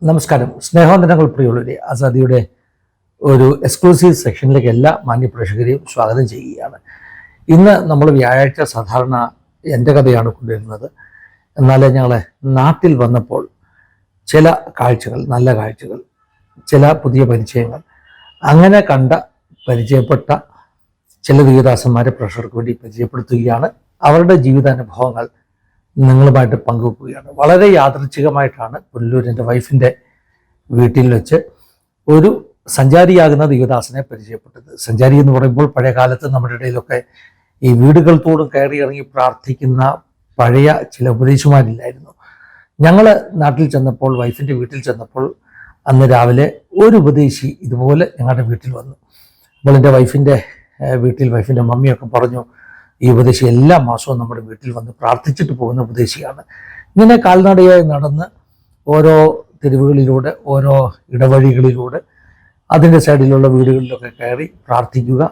നമസ്കാരം. സ്നേഹവന്ദനങ്ങൾ പ്രിയമുള്ളവരെ. ആസാദിയുടെ ഒരു എക്സ്ക്ലൂസീവ് സെക്ഷനിലേക്ക് എല്ലാ മാന്യപ്രേക്ഷകരെയും സ്വാഗതം ചെയ്യുകയാണ്. ഇന്ന് നമ്മൾ വ്യാഴാഴ്ച സാധാരണ എൻ്റെ കഥയാണ് കൊണ്ടുവരുന്നത്. എന്നാൽ ഞങ്ങൾ നാട്ടിൽ വന്നപ്പോൾ ചില കാഴ്ചകൾ, നല്ല കാഴ്ചകൾ, ചില പുതിയ പരിചയങ്ങൾ, അങ്ങനെ പരിചയപ്പെട്ട ചില ദേവദാസന്മാരെ പ്രേക്ഷകർക്ക് വേണ്ടി പരിചയപ്പെടുത്തുകയാണ്. അവരുടെ ജീവിതാനുഭവങ്ങൾ നിങ്ങളുമായിട്ട് പങ്കുവെക്കുകയാണ്. വളരെ യാദൃച്ഛികമായിട്ടാണ് പുനലൂർ എൻ്റെ വൈഫിൻ്റെ വീട്ടിൽ വെച്ച് ഒരു സഞ്ചാരിയാകുന്ന ദേവദാസനെ പരിചയപ്പെട്ടത്. സഞ്ചാരി എന്ന് പറയുമ്പോൾ പഴയ കാലത്ത് നമ്മുടെ ഇടയിലൊക്കെ ഈ വീടുകൾ തോറും കയറി ഇറങ്ങി പ്രാർത്ഥിക്കുന്ന പഴയ ചില ഉപദേശിമാരില്ലായിരുന്നു. ഞങ്ങൾ നാട്ടിൽ ചെന്നപ്പോൾ, വൈഫിൻ്റെ വീട്ടിൽ ചെന്നപ്പോൾ അന്ന് രാവിലെ ഒരു ഉപദേശി ഇതുപോലെ ഞങ്ങളുടെ വീട്ടിൽ വന്നു. അപ്പോൾ എൻ്റെ വൈഫിൻ്റെ വീട്ടിൽ വൈഫിൻ്റെ മമ്മിയൊക്കെ പറഞ്ഞു, ഈ ഉപദേശി എല്ലാ മാസവും നമ്മുടെ വീട്ടിൽ വന്ന് പ്രാർത്ഥിച്ചിട്ട് പോകുന്ന ഉപദേശിയാണ്. ഇങ്ങനെ കാൽനടയായി നടന്ന് ഓരോ തെരുവുകളിലൂടെ, ഓരോ ഇടവഴികളിലൂടെ, അതിൻ്റെ സൈഡിലുള്ള വീടുകളിലൊക്കെ കയറി പ്രാർത്ഥിക്കുക,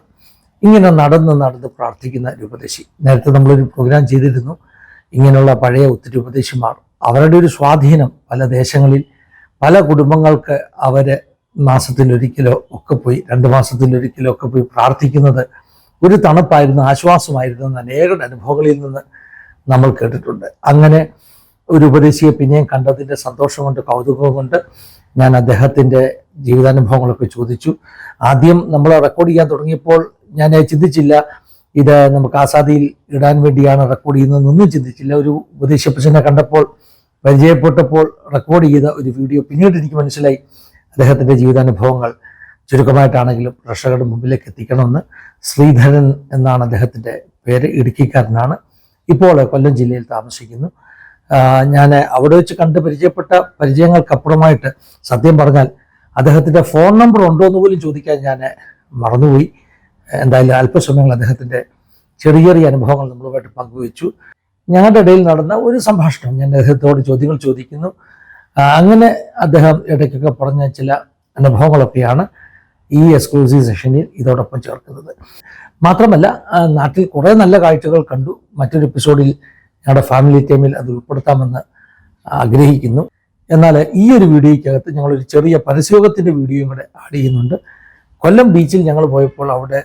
ഇങ്ങനെ നടന്ന് പ്രാർത്ഥിക്കുന്ന ഒരു ഉപദേശി. നേരത്തെ നമ്മളൊരു പ്രോഗ്രാം ചെയ്തിരുന്നു. ഇങ്ങനെയുള്ള പഴയ ഒത്തിരി ഉപദേശിമാർ, അവരുടെ ഒരു സ്വാധീനം പല ദേശങ്ങളിൽ, പല കുടുംബങ്ങൾക്ക് അവർ മാസത്തിലൊരിക്കലോ ഒക്കെ പോയി, 2 മാസത്തിലൊരിക്കലോ ഒക്കെ പോയി പ്രാർത്ഥിക്കുന്നത് ഒരു തണുപ്പായിരുന്നു, ആശ്വാസമായിരുന്നു എന്ന് അനേകം അനുഭവങ്ങളിൽ നിന്ന് നമ്മൾ കേട്ടിട്ടുണ്ട്. അങ്ങനെ ഒരു ഉപദേശിയെ പിന്നെയും കണ്ടതിൻ്റെ സന്തോഷം കൊണ്ട്, കൗതുകം കൊണ്ട് ഞാൻ അദ്ദേഹത്തിൻ്റെ ജീവിതാനുഭവങ്ങളൊക്കെ ചോദിച്ചു. ആദ്യം നമ്മൾ റെക്കോർഡ് ചെയ്യാൻ തുടങ്ങിയപ്പോൾ ഞാൻ ചിന്തിച്ചില്ല ഇത് നമുക്ക് ആസാദിയിൽ ഇടാൻ വേണ്ടിയാണ് റെക്കോർഡ് ചെയ്യുന്നതെന്നൊന്നും ചിന്തിച്ചില്ല. ഒരു ഉപദേശിയപ്പച്ചനെ കണ്ടപ്പോൾ, പരിചയപ്പെട്ടപ്പോൾ റെക്കോർഡ് ചെയ്ത ഒരു വീഡിയോ പിന്നീട് എനിക്ക് മനസ്സിലായി അദ്ദേഹത്തിൻ്റെ ജീവിതാനുഭവങ്ങൾ ചുരുക്കമായിട്ടാണെങ്കിലും പ്രേക്ഷകരുടെ മുമ്പിലേക്ക് എത്തിക്കണമെന്ന്. ശ്രീധരൻ എന്നാണ് അദ്ദേഹത്തിൻ്റെ പേര്. ഇടുക്കിക്കാരനാണ്. ഇപ്പോൾ കൊല്ലം ജില്ലയിൽ താമസിക്കുന്നു. ഞാൻ അവിടെ വെച്ച് പരിചയപ്പെട്ട പരിചയങ്ങൾക്കപ്പുറമായിട്ട് സത്യം പറഞ്ഞാൽ അദ്ദേഹത്തിൻ്റെ ഫോൺ നമ്പർ ഉണ്ടോ എന്ന് പോലും ചോദിക്കാൻ ഞാൻ മറന്നുപോയി. എന്തായാലും അല്പസമയങ്ങൾ അദ്ദേഹത്തിൻ്റെ ചെറിയ ചെറിയ അനുഭവങ്ങൾ നമ്മളുമായിട്ട് പങ്കുവച്ചു. ഞങ്ങളുടെ ഇടയിൽ നടന്ന ഒരു സംഭാഷണം, ഞാൻ അദ്ദേഹത്തോട് ചോദ്യങ്ങൾ ചോദിക്കുന്നു. അങ്ങനെ അദ്ദേഹം ഇടയ്ക്കൊക്കെ പറഞ്ഞ ചില അനുഭവങ്ങളൊക്കെയാണ് ഈ എക്സ്ക്ലൂസീവ് സെഷനിൽ ഇതോടൊപ്പം ചേർക്കുന്നത്. മാത്രമല്ല, നാട്ടിൽ കുറേ നല്ല കാഴ്ചകൾ കണ്ടു. മറ്റൊരു എപ്പിസോഡിൽ ഞങ്ങളുടെ ഫാമിലി ടൈമിൽ അത് ഉൾപ്പെടുത്താമെന്ന് ആഗ്രഹിക്കുന്നു. എന്നാൽ ഈ ഒരു വീഡിയോയ്ക്കകത്ത് ഞങ്ങളൊരു ചെറിയ പരസ്യോഗത്തിൻ്റെ വീഡിയോയും കൂടെ ആഡ് ചെയ്യുന്നുണ്ട്. കൊല്ലം ബീച്ചിൽ ഞങ്ങൾ പോയപ്പോൾ അവിടെ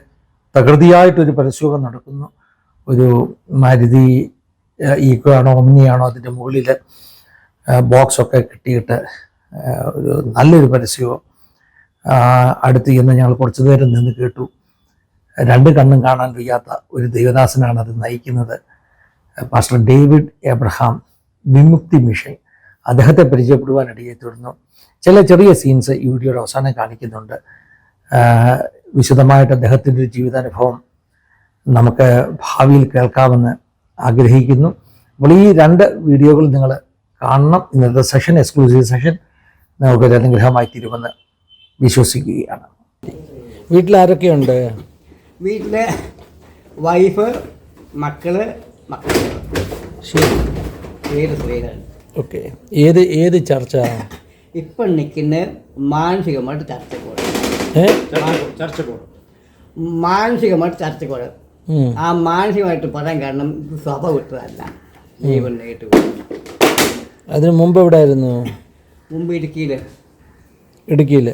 പ്രകൃതിയായിട്ടൊരു പരസ്യോഗം നടക്കുന്നു. ഒരു മാരുതി ഈക്കോ ആണോ ഒമ്നിയാണോ അതിൻ്റെ മുകളിൽ ബോക്സൊക്കെ കെട്ടിയിട്ട് ഒരു നല്ലൊരു പരസ്യവും അടുത്ത് ചെന്ന് ഞങ്ങൾ കുറച്ചു നേരം നിന്ന് കേട്ടു. 2 കണ്ണും കാണാൻ വയ്യാത്ത ഒരു ദേവദാസനാണ് അത് നയിക്കുന്നത്. പാസ്റ്റർ ഡേവിഡ് എബ്രഹാം, വിമുക്തി മിഷൻ. അദ്ദേഹത്തെ പരിചയപ്പെടുവാനിടയെ തുടർന്നു. ചില ചെറിയ സീൻസ് ഈ വീഡിയോയുടെ അവസാനം കാണിക്കുന്നുണ്ട്. വിശദമായിട്ട് അദ്ദേഹത്തിൻ്റെ ഒരു ജീവിതാനുഭവം നമുക്ക് ഭാവിയിൽ കേൾക്കാമെന്ന് ആഗ്രഹിക്കുന്നു. അപ്പോൾ ഈ 2 വീഡിയോകൾ നിങ്ങൾ കാണണം. ഇന്നത്തെ സെഷൻ, എക്സ്ക്ലൂസീവ് സെഷൻ, നമുക്കൊരു അനുഗ്രഹമായി തീരുമെന്ന് വിശ്വസിക്കുകയാണ്. വീട്ടിൽ ആരൊക്കെയുണ്ട്? വീട്ടിൽ വൈഫ്, മക്കള്. ശരി. ഓക്കെ. ഏത് ചർച്ച ഇപ്പം നിൽക്കുന്ന മാനസികമായിട്ട് ചർച്ചക്കോട്, മാനസികമായിട്ട് ചർച്ചക്കോട്. ആ മാനസികമായിട്ട് പറയാൻ കാരണം സഭ വിട്ടതല്ല, ദൈവനായിട്ട്. അതിന് മുമ്പ് എവിടെ ആയിരുന്നു? മുമ്പ് ഇടുക്കിയിൽ.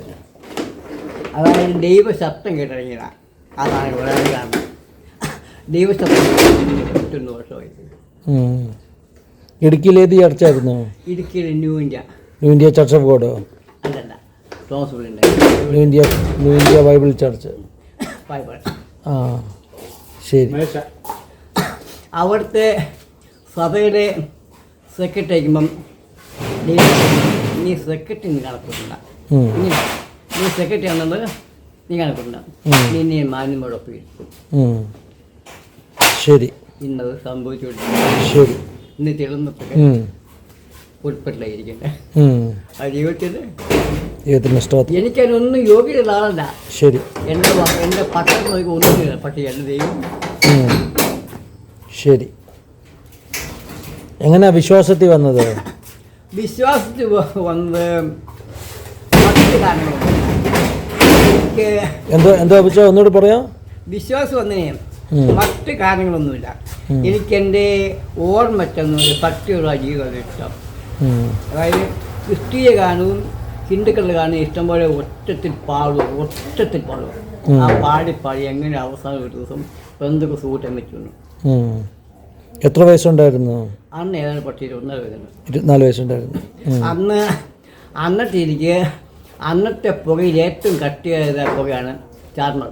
അതായത് ദൈവശബ്ദം കേട്ടിറങ്ങിയതാണ്. അതാണ് ഇവിടെ കാരണം. ദൈവശബ്ദം 8 വർഷമായി. ഇടുക്കിയിൽ ഏത് ചർച്ചായിരുന്നു? ഇടുക്കിയിൽ ന്യൂ ഇന്ത്യ ചർച്ച് ഓഫ് ഗോഡോ? അല്ലല്ല, ന്യൂ ഇന്ത്യ ബൈബിൾ ചർച്ച്. ആ, ശരി. അവിടുത്തെ സഭയുടെ സെക്രട്ടറി ആയിരിക്കുമ്പം നീ സെക്രട്ടറി നീ കണക്കൂട്ടണ്ട, നീ സെക്രട്ടറി ആണെന്നത് നീ കണക്കൂട്ടണ്ട, നീ മാന്യമോടൊപ്പം ഇരിക്കും. ശരി. ഇന്നത് സംഭവിച്ചുകൊണ്ട് ശരി. ഇന്ന് തെളിന്നൊക്കെ ഉൾപ്പെട്ടില്ലായിരിക്കട്ടെ. ആ ജീവിതത്തിൽ എനിക്കതിനൊന്നും യോഗ്യതയുള്ള ആളല്ല. ശരി. എൻ്റെ പട്ടണം നോക്കി ഒന്നുമില്ല, പക്ഷേ എൻ്റെ ദൈവം. ശരി. എങ്ങനെയാ വിശ്വാസത്തിൽ വന്നത്? വിശ്വാസത്തിൽ വന്നത് മറ്റു കാരണങ്ങളുണ്ട്. എന്തോ ഒന്നുകൂടി പറയാം. വിശ്വാസം വന്നതിന് മറ്റ് കാരണങ്ങളൊന്നുമില്ല. എനിക്കെൻ്റെ ഓർമ്മ വെച്ചൊന്നും ഭക്തിയുള്ള ജീവിതം ഇഷ്ടം. അതായത് ക്രിസ്തീയ ഗാനവും ഹിന്ദുക്കളുടെ കാണുന്ന ഇഷ്ടംപോലെ ഒറ്റത്തിൽ പാടുക ആ പാടി എങ്ങനെ അവസാനം ഒരു ദിവസം ബന്ധുക്ക് സൂട്ടം വെച്ചു വന്നു. എത്ര വയസ്സുണ്ടായിരുന്നു? അന്ന് ഏതാണ് പട്ടി 1.5 വയസ്സുണ്ട്. 24 വയസ്സുണ്ടായിരുന്നു. അന്നത്തെ എനിക്ക് അന്നത്തെ പുകയിൽ ഏറ്റവും കട്ടിയായ പുകയാണ് ചാർമിനാർ.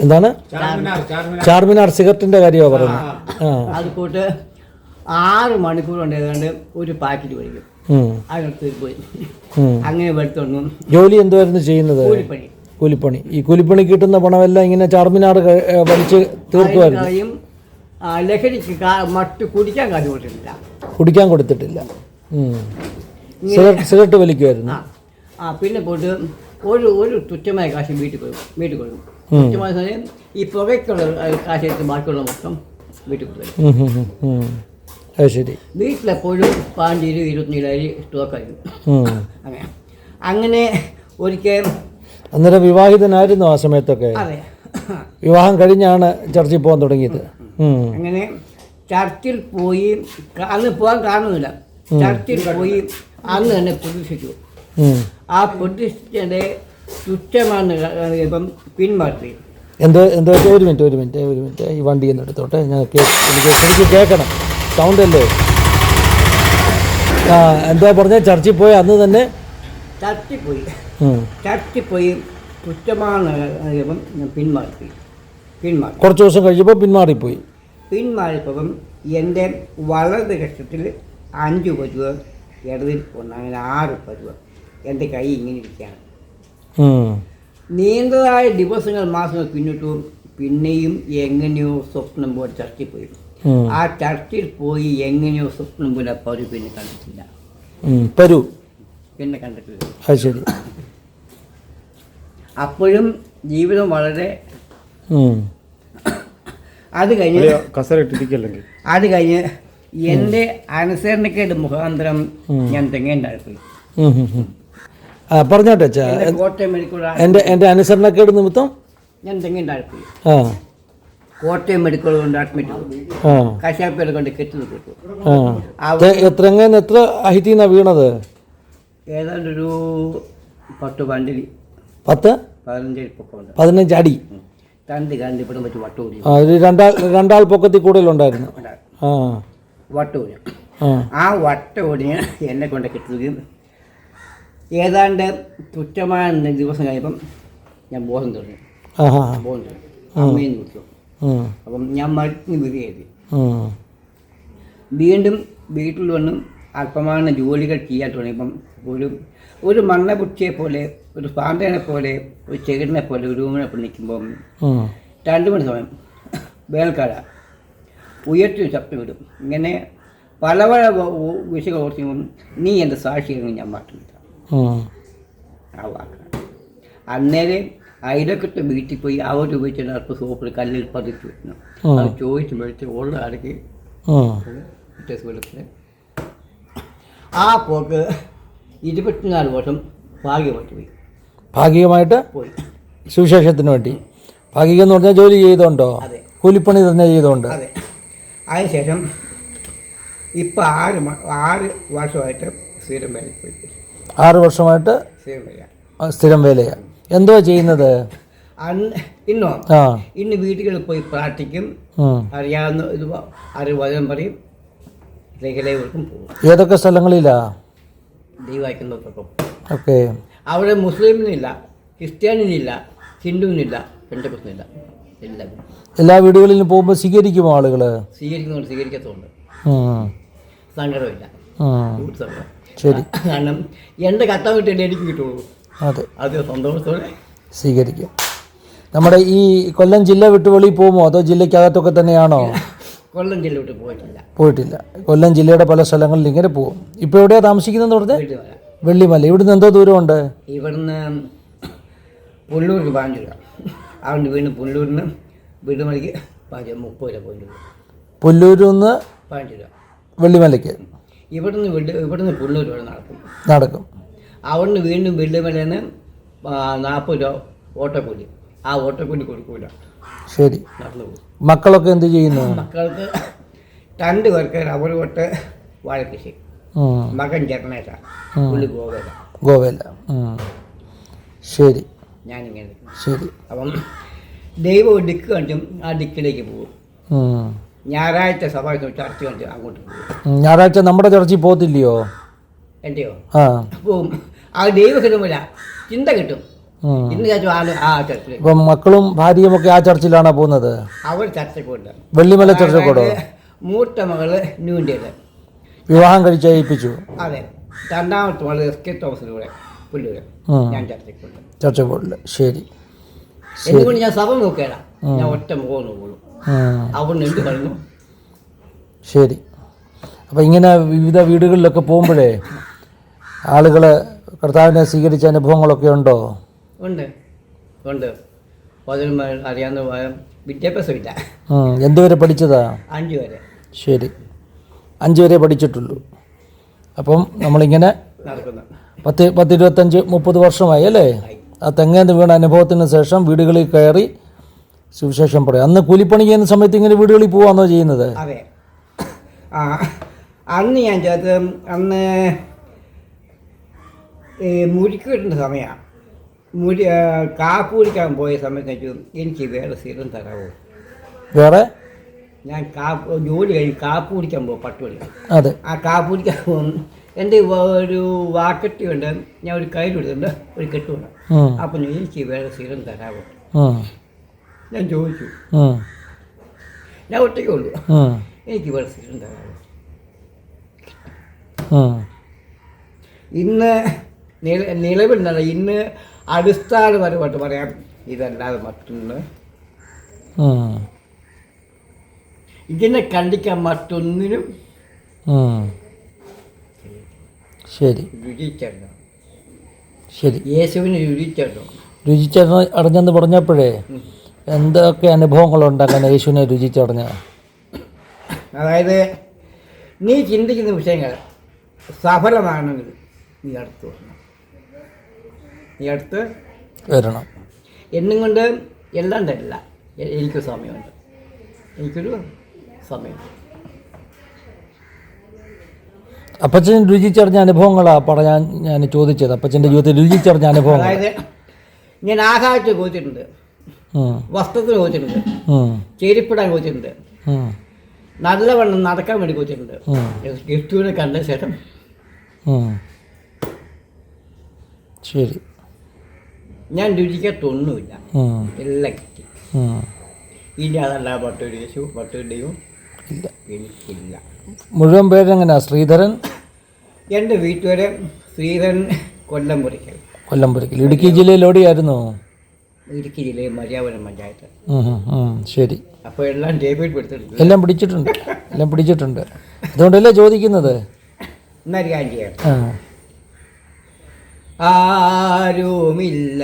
എന്താണ്? ചാർമിനാർ സിഗരറ്റിന്റെ കാര്യമാണ് പറയുന്നത്. അത് കൂട്ട് 6 മണിക്കൂർ കൊണ്ട് ഏതാണ്ട് ഒരു പാക്കറ്റ് മേടിക്കും. അതിനടുത്ത് പോയി അങ്ങനെ വെളുത്തൊന്നു. ജോലി എന്തുവായിരുന്നു ചെയ്യുന്നത്? കൂലിപ്പണി. ഈ കൂലിപ്പണി കിട്ടുന്ന പണമെല്ലാം ഇങ്ങനെ ചാർമിനാർ വലിച്ച് തീർക്കുമായിരുന്നു. ലഹരിക്ക് മറ്റ് കുടിക്കാൻ കാശ് കൊടുത്തിട്ടില്ല. കുടിക്കാൻ കൊടുത്തിട്ടില്ല. സിഗരറ്റ് വലിക്കുമായിരുന്നു. പിന്നെ പോയിട്ട് ഒരു തുച്ഛമായ കാശ് വീട്ടിൽ കൊടുക്കും. തുച്ഛമായ സമയം ഈ പുകയ്ക്കുള്ള കാശ് എടുത്ത് ബാക്കിയുള്ള മൊത്തം വീട്ടിൽ കൊടുക്കും. അത് ശരി. വീട്ടിലെപ്പോഴും 25-27 സ്റ്റോക്കായിരുന്നു. അങ്ങനെ ഒരിക്കൽ അന്നേരം വിവാഹിതനായിരുന്നു ആ സമയത്തൊക്കെ? അതെ. വിവാഹം കഴിഞ്ഞാണ് ചർച്ചിൽ പോകാൻ തുടങ്ങിയത്. അങ്ങനെ ചർച്ചിൽ പോയി അന്ന് പോകാൻ കാരണമില്ല. ചർച്ചിൽ പോയി അന്ന് തന്നെ പ്രതിഷ്ഠിച്ചു. ആ പ്രതിഷ്ഠയുടെ തുച്ഛമാണ് ഇപ്പം പിന്മാറ്റി. എന്തോ ഒരു മിനിറ്റ് ഈ വണ്ടി ഒന്ന് എടുത്തോട്ടെ. എനിക്ക് ശരിക്കും കേൾക്കണം, സൗണ്ട് അല്ലേ? എന്താ പറഞ്ഞ? ചർച്ചിൽ പോയി അന്ന് തന്നെ ചർച്ചിൽ പോയി തുച്ഛമാണ് പിന്മാറി. കുറച്ച് ദിവസം കഴിഞ്ഞപ്പോൾ പിന്മാറിയപ്പം എൻ്റെ വലത് കക്ഷത്തിൽ 5 പരുവ്, ഇടതിൽ 1, അങ്ങനെ 6 പരുവ് എൻ്റെ കൈ ഇങ്ങനെ ഇരിക്കുകയാണ്. നീണ്ടതായ ദിവസങ്ങൾ മാസങ്ങൾ പിന്നിട്ടു. പിന്നെയും എങ്ങനെയോ സ്വപ്നം പോലെ ചർച്ചിൽ പോയി. ആ ചർച്ചിൽ പോയി എങ്ങനെയോ സ്വപ്നം പോലെ പരു പിന്നെ കണ്ടിട്ടില്ല. പിന്നെ കണ്ടിട്ടില്ല. ശരി. അപ്പോഴും ജീവിതം വളരെ അത് കഴിഞ്ഞ് എൻ്റെ അനുസരണക്കേട് മുഖാന്തരം ഞാൻ തെങ്ങേണ്ടായിപ്പോയി. പറഞ്ഞോട്ടെ. കോട്ടയം മെഡിക്കൽ എൻ്റെ അനുസരണക്കേട് നിമിത്തം ഞാൻ തെങ്ങേണ്ടായിപ്പോയി. കോട്ടയം മെഡിക്കൽ കൊണ്ട് അഡ്മിറ്റ് കശാപ്പേരെ കൊണ്ട് കെട്ടിട്ടു. എത്ര അഹിതീന്നാ വീണത്? ഏതാണ്ട് ഒരു 10-12 15 പൊക്കമുണ്ട്. 15 അടി. കണ്ട് ഇവിടെ വെച്ച് വട്ടുകൂടി. രണ്ടാൾ പൊക്കത്തിൽ കൂടുതലുണ്ടായിരുന്നു. വട്ടുകൂടി. ആ വട്ടുകൂടിന് എന്നെ കൊണ്ട് കെട്ടുകയും ഏതാണ്ട് തുച്ഛമായ ദിവസം കഴിയുമ്പം ഞാൻ ബോധം തുടങ്ങി. അമ്മയും കൊടുത്തു. അപ്പം ഞാൻ മരുന്ന് വിധിയെഴുതി. വീണ്ടും വീട്ടിൽ വന്നും അല്പமான ജോലികൾ ചെയ്യാൻ തുടങ്ങിയപ്പം ഒരു മണ്ണപുറ്റിയെ പോലെ, ഒരു പാണ്ടനെ പോലെ, ഒരു ചെകിടിനെ പോലെ, ഒരു റൂമിനെ പോലെ നിൽക്കുമ്പം 2 മണി സമയം വേനൽക്കാല ഉയർത്തി ശബ്ദം വിടും. ഇങ്ങനെ പല വിഷയങ്ങൾ ഓർക്കുമ്പം നീ എൻ്റെ സാക്ഷിയെന്ന് ഞാൻ മാറ്റുന്നില്ല. ആ വാക്കാണ്. അന്നേരം അയലൊക്കെ വീട്ടിൽ പോയി അവർ ഉപയോഗിച്ചിട്ട് അല്പം സോപ്പിൽ കല്ലിൽ പതിച്ചു വെക്കണം. അത് ചോദിച്ച് മേടിച്ച് ഉള്ള അടക്കി വെളുപ്പിൽ ആ പോക്ക് 24 വർഷം ഭാഗ്യമായിട്ട് പോയി. സുവിശേഷത്തിന് വേണ്ടി. ഭാഗികം എന്ന് പറഞ്ഞാൽ ജോലി ചെയ്തോണ്ടോ? കൂലിപ്പണി തന്നെ ചെയ്തോണ്ട്. അതെ. അതിനുശേഷം ഇപ്പം 6 വർഷമായിട്ട് സ്ഥിരം വേലയിൽ പോയി. 6 വർഷമായിട്ട് സ്ഥിരം വേലയാണ്. എന്തോ ചെയ്യുന്നത്? ഇന്ന് വീടുകളിൽ പോയി പ്രാർത്ഥിക്കും. അറിയാവുന്ന ഇത് വചനം പറയും. രേഖലകൾക്കും പോകും. ഏതൊക്കെ സ്ഥലങ്ങളിലാ? ദൈവമാക്കുന്നവർക്കൊപ്പം. ഓക്കെ. അവിടെ മുസ്ലിമിനില്ല, ക്രിസ്ത്യാനിനില്ല, ഹിന്ദുവിനില്ല, പെന്തക്കോസ്തിനില്ല. എല്ലാ വീടുകളിലും പോകുമ്പോൾ സ്വീകരിക്കുമോ ആളുകൾ? സ്വീകരിക്കുന്നുണ്ട്, സ്വീകരിക്കത്തുണ്ട്. സങ്കടമില്ല. ശരി. കാരണം എൻ്റെ കത്ത വീട്ടിൽ എനിക്ക് കിട്ടുള്ളൂ. അത് സന്തോഷത്തോടെ സ്വീകരിക്കും. നമ്മുടെ ഈ കൊല്ലം ജില്ല വിട്ട് വെളിയിൽ പോകുമോ അതോ ജില്ലയ്ക്കകത്തൊക്കെ തന്നെയാണോ? കൊല്ലം ജില്ല വിട്ട് പോയിട്ടില്ല. കൊല്ലം ജില്ലയുടെ പല സ്ഥലങ്ങളിൽ ഇങ്ങനെ പോകും. ഇപ്പോൾ എവിടെയാണ് താമസിക്കുന്നതെന്ന് പറഞ്ഞത്? വെള്ളിമല. ഇവിടുന്ന് എന്തോ ദൂരമുണ്ട്? ഇവിടുന്ന് പുല്ലൂർക്ക് 15 രൂപ. അവിടെ വീണ്ടും പുല്ലൂരിന് വെള്ളിമലയ്ക്ക് 30 രൂപ പോയിട്ട്. പുല്ലൂരിൽ നിന്ന് 15 രൂപ വെള്ളിമലയ്ക്ക്. ഇവിടുന്ന് പുല്ലൂർ വരെ നടക്കും. അവിടുന്ന് വീണ്ടും വെള്ളിമലയിൽ 40 രൂപ ഓട്ടോക്കൂലി. ആ ഓട്ടോക്കൂലി കൊടുക്കൂല. ശരി. മക്കളൊക്കെ എന്ത് ചെയ്യുന്നു? മക്കൾക്ക് 2 പേർക്ക് റബ്ബർ തൊട്ട് വാഴക്കൃഷി. മകൻ ജർണേഷ, പുള്ളി ഗോവയില. ശരി, ഞാനിങ്ങനെ നിൽക്കുന്നത്. ശരി. അപ്പം ദൈവം ഒരു ദിക്ക് കണ്ടും ആ ദിക്കിലേക്ക് പോകും. ഞായറാഴ്ച സഭ ചർച്ച കണ്ട് അങ്ങോട്ട് പോകും. ഞായറാഴ്ച നമ്മുടെ ചർച്ചിൽ പോകത്തില്ലയോ? എൻ്റെയോ പോവും. ആ ദൈവഹിതമില്ല, ചിന്ത കിട്ടും. ഇന്ന് ചർച്ച ആ ചർച്ചിലേക്ക്. ഇപ്പം മക്കളും ഭാര്യയും ഒക്കെ ആ ചർച്ചിലാണോ പോകുന്നത്? അവർ ചർച്ചയ്ക്ക് പോകുന്നത്. വെള്ളിമല ചർച്ചക്കൂടോ? മൂത്ത മകള് ന്യൂൻ്റെത് വിവാഹം കഴിച്ചയപ്പിച്ചു. അതെ. രണ്ടാമത്തെ മകള് SK തോമസിലൂടെ പുല്ലൂര്. ഞാൻ ചർച്ചയ്ക്ക് പോകുന്നത്. ചർച്ചക്കൂടില്ല. ശരി. എന്തുകൊണ്ട് ഞാൻ സഭ നോക്കിയല്ല, ഞാൻ ഒറ്റ മുഖം നോക്കുള്ളൂ. അവിടെ എന്ത് പറഞ്ഞു. ശരി. അപ്പം ഇങ്ങനെ വിവിധ വീടുകളിലൊക്കെ പോകുമ്പോഴേ ആളുകൾ കർത്താവിനെ സ്വീകരിച്ച അനുഭവങ്ങളൊക്കെ ഉണ്ടോ? ഉണ്ട്, ഉണ്ട്. പതിനും അറിയാവുന്ന വിദ്യാഭ്യാസമില്ല. എന്തുവരെ പഠിച്ചതാ? 5 വരെ. ശരി, 5 വരെ പഠിച്ചിട്ടുള്ളൂ. അപ്പം നമ്മളിങ്ങനെ നടക്കുന്നു. 10, 25, 30 വർഷമായി അല്ലേ? ആ തെങ്ങേന്ന് വീണ അനുഭവത്തിന് ശേഷം വീടുകളിൽ കയറി സുവിശേഷം പറയും. അന്ന് കൂലിപ്പണി ചെയ്യുന്ന സമയത്ത് ഇങ്ങനെ വീടുകളിൽ പോവാന്നോ ചെയ്യുന്നത്? അതെ. അന്ന് ഞാൻ ചേർത്ത് അന്ന് മുരിക്ക് കിട്ടുന്ന സമയമാണ്. കാപ്പ് കുടിക്കാൻ പോയ സമയത്ത് എനിക്ക് വേറെ സ്ഥിരം തരാമോ? വേറെ ഞാൻ ജോലി കഴിഞ്ഞ് കാപ്പ് കുടിക്കാൻ പോകും, പട്ടുപണി. അതെ. ആ കാപ്പ് കുടിക്കാൻ പോകും. എൻ്റെ ഒരു വാക്കട്ടി ഉണ്ട്, ഞാൻ ഒരു കയ്യിൽ കൊടുത്തിട്ടുണ്ട്, ഒരു കെട്ടുണ്ട്. അപ്പം എനിക്ക് വേറെ സ്ഥിരം തരാമോ? ഞാൻ ചോദിച്ചു. ഞാൻ ഒറ്റയ്ക്കുള്ളൂ. എനിക്ക് വേറെ സ്ഥിരം തരാമോ? ഇന്ന് നിലവിൽ നല്ല ഇന്ന് അടിസ്ഥാനപരമായിട്ട് പറയാം, ഇതല്ലാതെ മറ്റൊന്ന് ഇതിനെ കണ്ടിക്കാൻ മറ്റൊന്നിനും ശരി രുചിച്ചേർന്നു. ശരി. യേശുവിന് രുചിച്ചേർന്നു. രുചിച്ചറിഞ്ഞെന്ന് പറഞ്ഞപ്പോഴേ എന്തൊക്കെ അനുഭവങ്ങളുണ്ടാക്കാൻ യേശുവിനെ രുചിച്ചറിഞ്ഞ? അതായത് നീ ചിന്തിക്കുന്ന വിഷയങ്ങൾ സഫലമാണെങ്കിൽ നീ അടുത്ത് വരണം, നീ അടുത്ത് വരണം. എന്നും കൊണ്ട് എല്ലാം തരില്ല. എനിക്കൊരു സമയമുണ്ട്, എനിക്കൊരു സമയമുണ്ട്. അപ്പച്ചൻ രുചിച്ചറിഞ്ഞ അനുഭവങ്ങളാ പറയാൻ ഞാൻ ചോദിച്ചത്. അപ്പച്ചൻ്റെ ജീവിതത്തിൽ രുചിച്ചറിഞ്ഞ അനുഭവങ്ങൾ. അതായത് ഞാൻ ആഹാരത്തിൽ പോയിട്ടുണ്ട്, വസ്ത്രത്തിന് പോയിട്ടുണ്ട്, ചെരിപ്പിടാൻ പോയിട്ടുണ്ട്, നല്ലവണ്ണം നടക്കാൻ വേണ്ടി പോയിട്ടുണ്ട്. ക്രിസ്തുവിനെ കണ്ട ശേഷം ശരി ഞാൻ രുചിക്കത്തൊന്നുമില്ല, എല്ലാം കിട്ടി. ഇനി അതല്ല മറ്റൊരു യേശു മറ്റൊരു ദൈവം ഇല്ല, എനിക്കില്ല. മുഴുവൻ പേരെങ്ങനെയാ? ശ്രീധരൻ. എൻ്റെ വീട്ടുകാരെ ശ്രീധരൻ കൊല്ലംപുരയ്ക്കൽ. കൊല്ലംപുരയ്ക്കൽ ഇടുക്കി ജില്ലയിൽ എവിടെയായിരുന്നു? ഇടുക്കി ജില്ലയിൽ മര്യാവരം പഞ്ചായത്ത്. ശരി. അപ്പോൾ എല്ലാം ഡേവിഡ് എടുത്തിട്ടുണ്ട്, എല്ലാം പിടിച്ചിട്ടുണ്ട്, എല്ലാം പിടിച്ചിട്ടുണ്ട്. അതുകൊണ്ടല്ലേ ചോദിക്കുന്നത്. എന്നൊരു കാര്യം ചെയ്യാം. ആരുമില്ല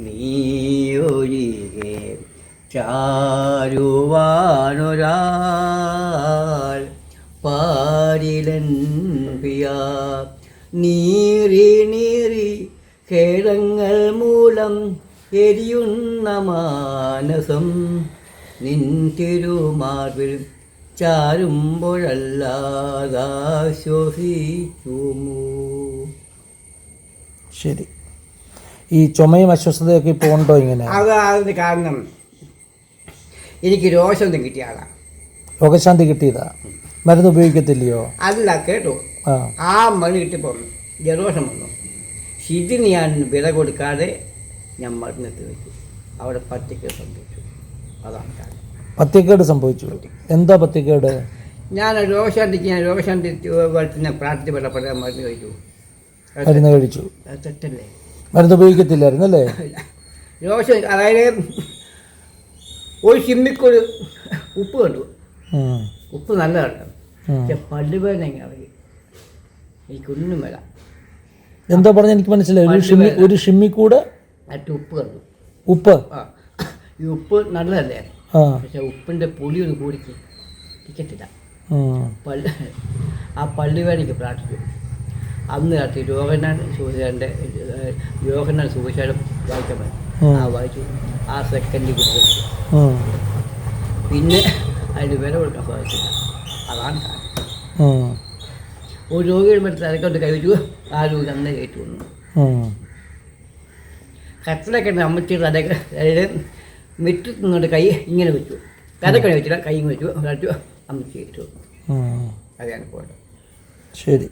നീയൊഴികെ ചാരുവാനൊരാൾ പാരിലൻപിയ നീറി നീറി ഖേദങ്ങൾ മൂലം എരിയുന്ന മാനസം നിൻ തിരുമാർവിൽ ചാരുമ്പോഴല്ലാതാശ്വസിക്കുമോ. ശരി. ഈ ചുമയും അസ്വസ്ഥതയൊക്കെ ഇപ്പോൾ ഉണ്ടോ ഇങ്ങനെ? അതിന് കാരണം എനിക്ക് രോഗശാന്തി കിട്ടിയ ആളാണ്. രോഗശാന്തി കിട്ടിയതാ? മരുന്ന് ഉപയോഗിക്കത്തില്ലയോ? അല്ല കേട്ടോ, ആ മരുന്ന് കിട്ടിയപ്പം ജലദോഷം വന്നു. ഇതിന് ഞാൻ വില കൊടുക്കാതെ ഞാൻ മരുന്നെത്തി വെച്ചു. അവിടെ പത്തിക്കേട് സംഭവിച്ചു. അതാണ് കാരണം. പത്തിക്കേട് സംഭവിച്ചു? എന്താ പത്തിക്കേട്? ഞാൻ രോഗശാന്തി തന്നെ പ്രാർത്ഥിച്ചപ്പെട്ട മരുന്ന് കഴിച്ചു. മരുന്ന് കഴിച്ചു? തെറ്റല്ലേ? മരുന്ന് ഉപയോഗിക്കത്തില്ലായിരുന്നല്ലേ? രോഗശാന്തി അതായത് ഒരു ചിമ്മിക്കൊരു ഉപ്പ് കണ്ടു, ഉപ്പ് നല്ലതാണ്. പക്ഷെ പല്ലുവേദന എങ്ങനെ അറിയും, എനിക്കൊന്നും വരാം. എന്താ പറഞ്ഞ എനിക്ക് മനസ്സിലായി. ഒരു ഷിമ്മിക്കൂട് മറ്റു ഉപ്പ് കണ്ടു. ഉപ്പ്? ഈ ഉപ്പ് നല്ലതല്ലേ, പക്ഷെ ഉപ്പിൻ്റെ പുളി ഒന്ന് കൂടിക്ക് ഇരിക്കത്തില്ല. ആ പല്ലുവേദനയ്ക്ക് പ്രാർത്ഥിച്ചു. അന്ന് രാത്രി യോഹന്നാൻ സുവിശേഷം വായിക്കാൻ പറ്റും. ആ വായിച്ചു. ആ സെക്കൻഡിൽ കിട്ടും. പിന്നെ അതിന് വില കൊടുക്കാൻ സാധിച്ചില്ല. അതാണ് കാരണം. ഒരു രോഗിയുടെ മരുന്ന് തലക്കൊണ്ട് കഴിച്ചു. ആ രോഗി അന്നേ കയറ്റി വന്നു. കട്ടിലൊക്കെ അമ്മച്ചിട്ട് അതായത് മിറ്റത്ത് നിന്നുകൊണ്ട് കൈ ഇങ്ങനെ വെച്ചു, കഥക്കണി വെച്ചില്ല, കൈ ഇങ്ങനെ വെച്ചു, കളിച്ചു അമ്മച്ചി വെച്ചു. അതാണ് പോയത്. ശരി.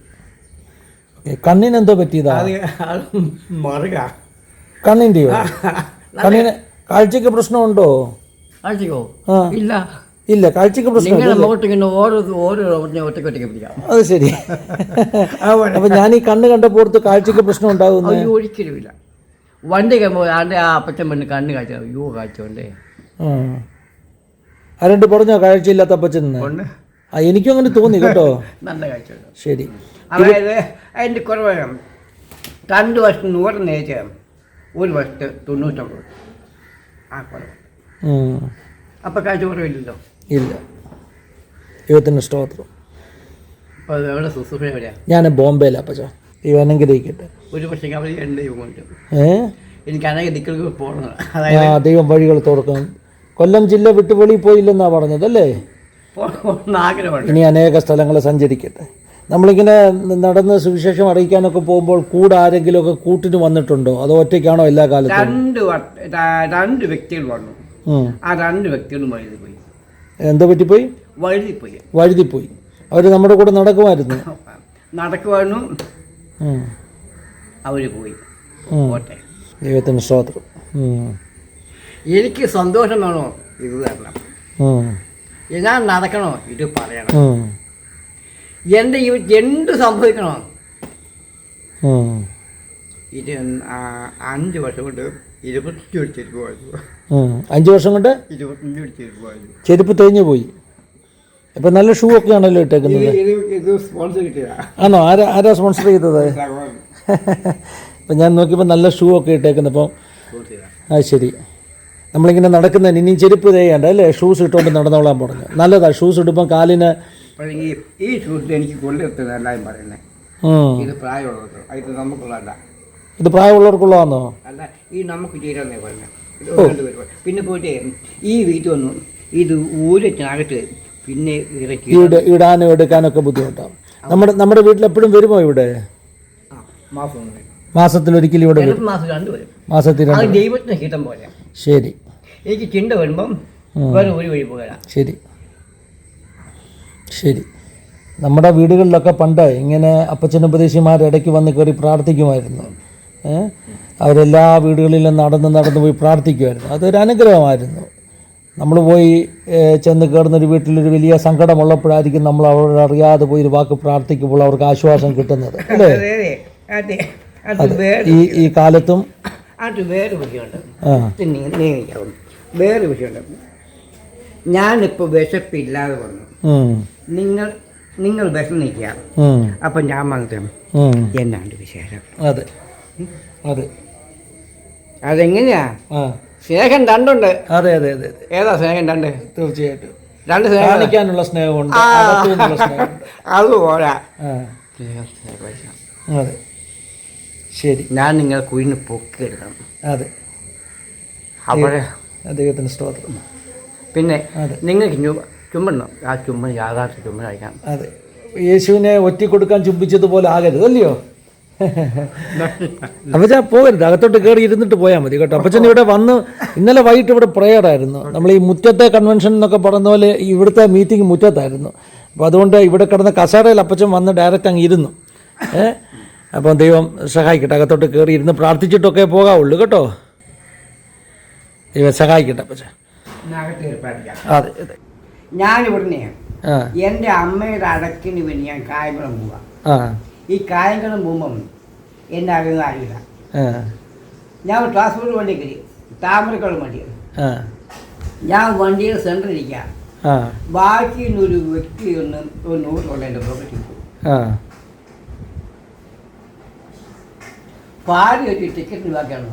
കണ്ണിനെന്തോ പറ്റിയതാ? അത് മറുക കണ്ണിൻ്റെയോ? കണ്ണിന് കാഴ്ചക്ക് പ്രശ്നമുണ്ടോ? കാഴ്ചക്കോ? ഇല്ല ഇല്ല, കാഴ്ചക്ക് പ്രശ്നം. മുഖട്ടിങ്ങനെ ഓരോ ഒറ്റയ്ക്ക് പിടിക്കാം. അത് ശരി. അപ്പൊ ഞാൻ ഈ കണ്ണ് കണ്ടപ്പോൾ കാഴ്ചക്ക് പ്രശ്നം ഉണ്ടാകുന്നു? ഒരിക്കലും ഇല്ല. വണ്ടി കഴിയുമ്പോൾ ആൻ്റെ ആ അപ്പച്ചൻ പെണ്ണ് കണ്ണ് കാഴ്ച, അയ്യോ കാഴ്ചയുണ്ടേ. ആരണ്ട് പറഞ്ഞോ കാഴ്ചയില്ലാത്ത അപ്പച്ചൻ? എനിക്കും അങ്ങനെ തോന്നി കേട്ടോ. നല്ല കാഴ്ചയുണ്ട്. ശരി. അതായത് അതിൻ്റെ കുറവ് 2 വർഷം 100 നേച്ച്, 1 വർഷത്തെ 99 ആ കുറവ്. അപ്പം കാഴ്ച കുറവില്ലല്ലോ. ഇല്ല. ദൈവത്തിൻ്റെ സ്തോത്രം. അപ്പോൾ എവിടെ ശുശ്രൂഷ എവിടെയാണ്? ഞാൻ ബോംബെയിലാണ് അപ്പച്ച. ദൈവം അനുഗ്രഹിക്കട്ടെ. ഒരു പക്ഷേ അവർ രണ്ട് ദൈവം കൊണ്ട് എനിക്ക് അനേക ദിക്കുകൾ പോകണം. ദൈവം വഴികൾ തുറക്കും. കൊല്ലം ജില്ല വിട്ട് വെളിയിൽ പോയില്ലെന്നാ പറഞ്ഞതല്ലേ? ആഗ്രഹമുണ്ട്. ഇനി അനേക സ്ഥലങ്ങൾ സഞ്ചരിക്കട്ടെ. നമ്മളിങ്ങനെ നടന്ന് സുവിശേഷം അറിയിക്കാനൊക്കെ പോകുമ്പോൾ കൂടെ ആരെങ്കിലുമൊക്കെ കൂട്ടിന് വന്നിട്ടുണ്ടോ, അതോ ഒറ്റയ്ക്കാണോ എല്ലാ കാലത്തും? 2 വ്യക്തികൾ വന്നു. ആ 2 വ്യക്തികളും വഴുതിപ്പോയി. എന്താ പറ്റിപ്പോയി? വഴുതിപ്പോയി. അവർ നമ്മുടെ കൂടെ നടക്കുമായിരുന്നു. അവർ പോയി. പോട്ടെ. ദൈവത്തിന് സ്തോത്രം. എനിക്ക് സന്തോഷം വേണോ ഇത് തരണം, ഞാൻ നടക്കണോ ഇത് പറയണം, എൻ്റെ എന്ത് സംഭവിക്കണോ ഇത്. 5 വർഷം കൊണ്ട് 25 ചെരുപ്പ് വായിച്ചു. 5 വർഷം കൊണ്ട് 25 ചെരുപ്പ് വായിച്ചു. ചെരുപ്പ് തേഞ്ഞു പോയി. ഇപ്പൊ നല്ല ഷൂ ഒക്കെ ആണല്ലോ ഇട്ടേക്കുന്നത്. ആണോ? ആരാ സ്പോൺസർ ചെയ്തത്? അപ്പം ഞാൻ നോക്കിയപ്പോൾ നല്ല ഷൂ ഒക്കെ ഇട്ടേക്കുന്നത്. അപ്പം അത് ശരി. നമ്മളിങ്ങനെ നടക്കുന്നതിന് ഇനിയും ചെരുപ്പ് തേയണ്ട അല്ലേ? ഷൂസ് ഇട്ടുകൊണ്ട് നടന്നോളാൻ പറഞ്ഞു. നല്ലതാ. ഷൂസ് ഇടുമ്പോൾ കാലിന് ഈ ഷൂസ് എനിക്ക് കൊണ്ടെടുത്തത് എല്ലാവരും പറയുന്നത് ഇത് പ്രായമുള്ളവർക്ക്, ഇത് നമുക്കുള്ളതല്ല. ഇത് പ്രായമുള്ളവർക്കുള്ളതാണോ? അല്ല, ഈ നമുക്ക് ചേരാന്നേ പറഞ്ഞത്. പിന്നെ പോയിട്ട് ഈ വീട്ടിൽ വന്നു ഇത് ഊരത്തിനകത്ത് പിന്നെ ഇടാനും എടുക്കാനൊക്കെ ബുദ്ധിമുട്ടാണ്. നമ്മുടെ വീട്ടിൽ എപ്പോഴും വരുമോ ഇവിടെ? മാസത്തിലൊരിക്കലും ഇവിടെ വരും. മാസത്തിൽ ദൈവത്തിന് ഹിതം പോലെ. ശരി. എനിക്ക് ചിന്ത വരുമ്പം വേറെ ഒരു വഴി പോകാം. ശരി ശരി. നമ്മുടെ വീടുകളിലൊക്കെ പണ്ട് ഇങ്ങനെ അപ്പച്ചനുപദേശിമാർ ഇടയ്ക്ക് വന്ന് കയറി പ്രാർത്ഥിക്കുമായിരുന്നു. അവരെല്ലാ വീടുകളിലും നടന്ന് പോയി പ്രാർത്ഥിക്കുമായിരുന്നു. അതൊരു അനുഗ്രഹമായിരുന്നു. നമ്മൾ പോയി ചെന്ന് കയറുന്നൊരു വീട്ടിലൊരു വലിയ സങ്കടമുള്ളപ്പോഴായിരിക്കും നമ്മൾ അവരറിയാതെ പോയി ഒരു വാക്ക് പ്രാർത്ഥിക്കുമ്പോൾ അവർക്ക് ആശ്വാസം കിട്ടുന്നത് അല്ലേ? ഈ കാലത്തും വേറെ വിഷയമുണ്ട്. വേറെ വിഷയമുണ്ട്. ഞാനിപ്പോൾ വിശപ്പില്ലാതെ വന്നു, നിങ്ങൾ വിശന്നിക്കുക, അപ്പം ഞാൻ വന്നിട്ട് എന്നാണ്ട് വിശേഷം. അതെ അതെ. അതെങ്ങനെയാ? സ്നേഹം 2 ഉണ്ട്. അതെ അതെ അതെ. ഏതാ സ്നേഹം 2? തീർച്ചയായിട്ടും 2 സ്നേഹം. കാണിക്കാനുള്ള സ്നേഹമുണ്ട്, അത് പോരാ. അതെ ശരി. ഞാൻ നിങ്ങൾ കുഴിന് പൊക്കിയെടുക്കണം. അതെ. അവിടെ ദൈവത്തിന് സ്തോത്രം. പിന്നെ നിങ്ങൾക്ക് ചുമ്പണം, ആ ചുമ്മൻ യാഥാർത്ഥ ചുമ്മൻ അയക്കാം. അതെ. യേശുവിനെ ഒറ്റിക്കൊടുക്കാൻ ചുംബിച്ചതുപോലെ ആകരുത് അല്ലയോ? അപ്പച്ചാ പോകരുത്, അകത്തോട്ട് കയറി ഇരുന്നിട്ട് പോയാൽ മതി കേട്ടോ. അപ്പച്ചൻ ഇവിടെ വന്ന് ഇന്നലെ വൈകിട്ട് ഇവിടെ പ്രേയർ ആയിരുന്നു. നമ്മൾ ഈ മുറ്റത്തെ കൺവെൻഷൻ എന്നൊക്കെ പറഞ്ഞ പോലെ ഇവിടുത്തെ മീറ്റിംഗ് മുറ്റത്തായിരുന്നു. അപ്പോൾ അതുകൊണ്ട് ഇവിടെ കിടന്ന കസേരയിൽ അപ്പച്ചൻ വന്ന് ഡയറക്റ്റ് അങ്ങ് ഇരുന്നു. അപ്പം ദൈവം സഹായിക്കട്ടെ. അകത്തോട്ട് കയറി ഇരുന്ന് പ്രാർത്ഥിച്ചിട്ടൊക്കെ പോകാവുള്ളൂ കേട്ടോ. ദൈവം സഹായിക്കട്ടെ അപ്പച്ചൻ. അതെ അതെ. ഞാനിവിടുന്ന് എൻ്റെ അമ്മയുടെ അടക്കിന് വേണ്ടി ഞാൻ കായംകുളം പോവാം. ഈ കായംകുളം പോകുമ്പം എൻ്റെ അറിയുന്ന അറിയില്ല. ഞാൻ ട്രാൻസ്പോർട്ട് വണ്ടി കയറി, താമരക്കുളം വണ്ടി. ഞാൻ വണ്ടിയുടെ സെൻറ്ററിൽ ഇരിക്കാം. ബാക്കി ഒരു വ്യക്തി ഒരു 100 കൊല്ലം എൻ്റെ പോക്കറ്റിൽ പോകും. പാതി ഒരു ടിക്കറ്റിന് ബാക്കിയാണ്.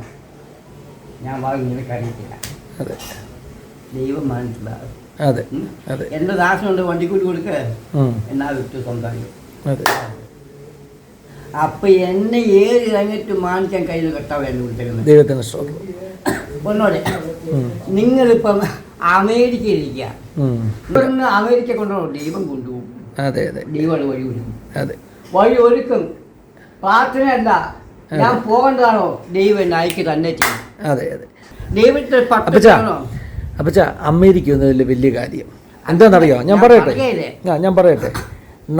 ഞാൻ വാങ്ങി നിനക്ക് അറിയത്തില്ല. ദൈവം മാനിച്ചില്ല. എൻ്റെ ദാസനുണ്ട്, വണ്ടിക്കൂലി കൊടുക്കുക, എന്നാ വിട്ട് സ്വന്തം. അപ്പൊ എന്നെ ഏത് രംഗത്ത് മാനിക്കാൻ കയ്യിൽ കെട്ടാവ് എന്നെ വിളിച്ചിരുന്നത്. ഒന്നോടെ നിങ്ങളിപ്പം അമേരിക്കയിലിരിക്കുക, ഇവിടുന്ന് അമേരിക്ക കൊണ്ടുപോകും, ദൈവം കൊണ്ടുപോകും. ദൈവം വഴി ഒരുക്കും. വഴി ഒരുക്കും. പ്രാർത്ഥനയല്ല, ഞാൻ പോകേണ്ടതാണോ ദൈവം എന്നെ അയക്ക് തന്നെ ചെയ്യും. അതെ അതെ. ദൈവത്തെ അപ്പച്ച അമേരിക്ക ഒന്നും വലിയ കാര്യം എന്താണെന്നറിയോ? ഞാൻ പറയട്ടെ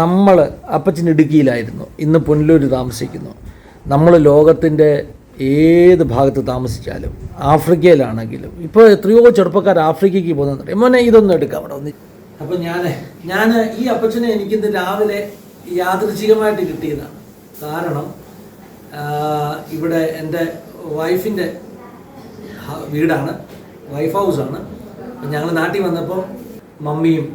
നമ്മൾ അപ്പച്ചൻ ഇടുക്കിയിലായിരുന്നു, ഇന്ന് പുനലൂർ താമസിക്കുന്നു. നമ്മൾ ലോകത്തിൻ്റെ ഏത് ഭാഗത്ത് താമസിച്ചാലും ആഫ്രിക്കയിലാണെങ്കിലും ഇപ്പോൾ എത്രയോ ചെറുപ്പക്കാർ ആഫ്രിക്കയ്ക്ക് പോകുന്നുണ്ട്. മോനെ ഇതൊന്നും എടുക്കാം അവിടെ ഒന്ന്. അപ്പം ഞാൻ ഈ അപ്പച്ചനെ എനിക്കിന്ന് രാവിലെ യാദൃച്ഛികമായിട്ട് കിട്ടിയതാണ്. കാരണം ഇവിടെ എൻ്റെ വൈഫിൻ്റെ വീടാണ്, വൈഫ് ഹൗസാണ്. ഞങ്ങൾ നാട്ടിൽ വന്നപ്പോൾ മമ്മിയും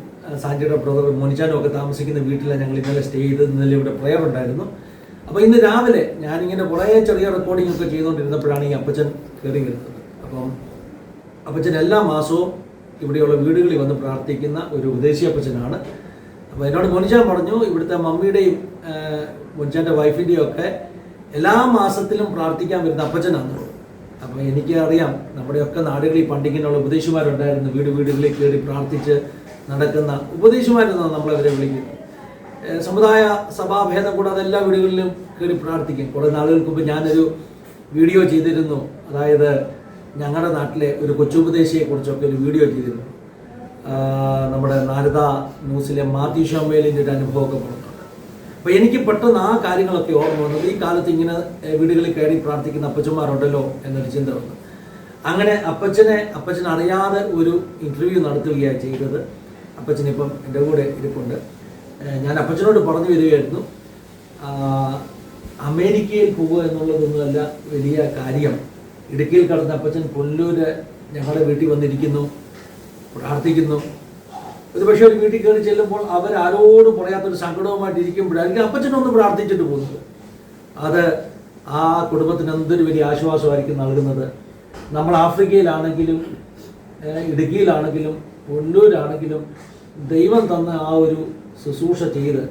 സാഞ്ചിയുടെ ബ്രദർ മോനിച്ചാനും ഒക്കെ താമസിക്കുന്ന വീട്ടിലാണ് ഞങ്ങൾ ഇന്നലെ സ്റ്റേ ചെയ്ത്. ഇന്നലെ ഇവിടെ പ്രെയർ ഉണ്ടായിരുന്നു. അപ്പോൾ ഇന്ന് രാവിലെ ഞാനിങ്ങനെ കുറേ ചെറിയ റെക്കോർഡിംഗ് ഒക്കെ ചെയ്തുകൊണ്ടിരുന്നപ്പോഴാണ് ഈ അപ്പച്ചൻ കയറി വരുന്നത്. അപ്പം അപ്പച്ചൻ എല്ലാ മാസവും ഇവിടെയുള്ള വീടുകളിൽ വന്ന് പ്രാർത്ഥിക്കുന്ന ഒരു വിദേശി അപ്പച്ചനാണ്. അപ്പോൾ എന്നോട് മോനിച്ചാൻ പറഞ്ഞു ഇവിടുത്തെ മമ്മിയുടെയും മോനിച്ചാൻ്റെ വൈഫിൻ്റെയും ഒക്കെ എല്ലാ മാസത്തിലും പ്രാർത്ഥിക്കാൻ വരുന്ന അപ്പച്ചനാണ്. അപ്പോൾ എനിക്ക് അറിയാം നമ്മുടെയൊക്കെ നാടുകളിൽ പണ്ടിങ്ങനെയുള്ള ഉപദേശിമാരുണ്ടായിരുന്നു, വീടുകളിൽ കയറി പ്രാർത്ഥിച്ച് നടക്കുന്ന ഉപദേശിമാരെന്നാണ് നമ്മളവരെ വിളിക്കുന്നത്. സമുദായ സഭാഭേദം കൂടാതെ എല്ലാ വീടുകളിലും കയറി പ്രാർത്ഥിക്കും. കുറേ നാളുകൾക്ക് മുമ്പ് ഞാനൊരു വീഡിയോ ചെയ്തിരുന്നു. അതായത് ഞങ്ങളുടെ നാട്ടിലെ ഒരു കൊച്ചുപദേശിയെക്കുറിച്ചൊക്കെ ഒരു വീഡിയോ ചെയ്തിരുന്നു. നമ്മുടെ നാരദ ന്യൂസിലെ മാത്യു ഷമ്മേലിൻ്റെ ഒരു അനുഭവമൊക്കെ പറഞ്ഞിട്ടുണ്ട്. അപ്പോൾ എനിക്ക് പെട്ടെന്ന് ആ കാര്യങ്ങളൊക്കെ ഓർമ്മ വന്നത് ഈ കാലത്ത് ഇങ്ങനെ വീടുകളിൽ കയറി പ്രാർത്ഥിക്കുന്ന അപ്പച്ചന്മാരുണ്ടല്ലോ എന്നൊരു ചിന്ത വന്നു. അങ്ങനെ അപ്പച്ചൻ അറിയാതെ ഒരു ഇൻ്റർവ്യൂ നടത്തുകയാണ് ചെയ്തത്. അപ്പച്ചനിപ്പം എൻ്റെ കൂടെ ഇരിപ്പുണ്ട്. ഞാൻ അപ്പച്ചനോട് പറഞ്ഞു വരികയായിരുന്നു, അമേരിക്കയിൽ പോവുക എന്നുള്ളതൊന്നുമല്ല വലിയ കാര്യം. ഇടുക്കിയിൽ കടന്ന അപ്പച്ചൻ പുനലൂര് ഞങ്ങളുടെ വീട്ടിൽ വന്നിരിക്കുന്നു, പ്രാർത്ഥിക്കുന്നു. ഒരു പക്ഷേ ഒരു വീട്ടിൽ കയറി ചെല്ലുമ്പോൾ അവരാരോടും പറയാത്തൊരു സങ്കടവുമായിട്ട് ഇരിക്കുമ്പോഴായിരിക്കും അപ്പച്ചനൊന്ന് പ്രാർത്ഥിച്ചിട്ട് പോകുന്നത്. അത് ആ കുടുംബത്തിന് എന്തൊരു വലിയ ആശ്വാസമായിരിക്കും നൽകുന്നത്. നമ്മൾ ആഫ്രിക്കയിലാണെങ്കിലും ഇടുക്കിയിലാണെങ്കിലും പുനലൂരാണെങ്കിലും ദൈവം തന്ന ആ ഒരു ശുശ്രൂഷ ചെയ്ത്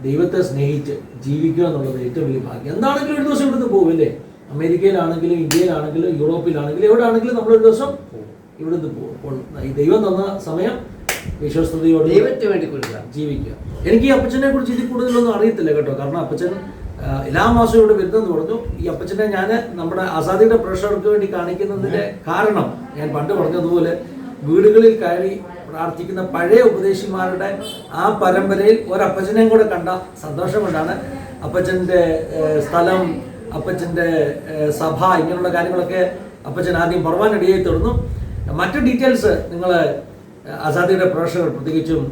ദൈവത്തെ സ്നേഹിച്ച് ജീവിക്കുക എന്നുള്ളത് ഏറ്റവും വലിയ ഭാഗ്യം. എന്താണെങ്കിലും ഒരു ദിവസം ഇവിടുന്ന് പോകുമല്ലേ? അമേരിക്കയിലാണെങ്കിലും ഇന്ത്യയിലാണെങ്കിലും യൂറോപ്പിലാണെങ്കിലും എവിടെ ആണെങ്കിലും നമ്മളൊരു ദിവസം ഇവിടുന്ന് പോകും. അപ്പോൾ ഈ ദൈവം തന്ന സമയം വിശ്വസ്തയോടെ ദൈവത്തിന് വേണ്ടി ജീവിക്കുക. എനിക്ക് ഈ അപ്പച്ചനെ കുറിച്ച് ഇതിൽ കൂടുതലൊന്നും അറിയത്തില്ല കേട്ടോ. കാരണം അപ്പച്ചൻ എല്ലാ മാസവും ഇവിടെ വരുന്നെന്ന് പറഞ്ഞു. ഈ അപ്പച്ചനെ ഞാൻ നമ്മുടെ ആസാദിയുടെ പ്രേക്ഷകർക്ക് വേണ്ടി കാണിക്കുന്നതിൻ്റെ കാരണം ഞാൻ പണ്ട് പറഞ്ഞതുപോലെ വീടുകളിൽ കയറി പ്രാർത്ഥിക്കുന്ന പഴയ ഉപദേശിമാരുടെ ആ പരമ്പരയിൽ ഒരപ്പച്ചനെയും കൂടെ കണ്ട സന്തോഷം കൊണ്ടാണ്. അപ്പച്ചൻ്റെ സ്ഥലം, അപ്പച്ചൻ്റെ സഭ, ഇങ്ങനെയുള്ള കാര്യങ്ങളൊക്കെ അപ്പച്ചൻ ആദ്യം പറവാനിടയായി തീർന്നു. മറ്റു ഡീറ്റെയിൽസ് നിങ്ങൾ ആസാദിയുടെ പ്രേക്ഷകർ, പ്രത്യേകിച്ചും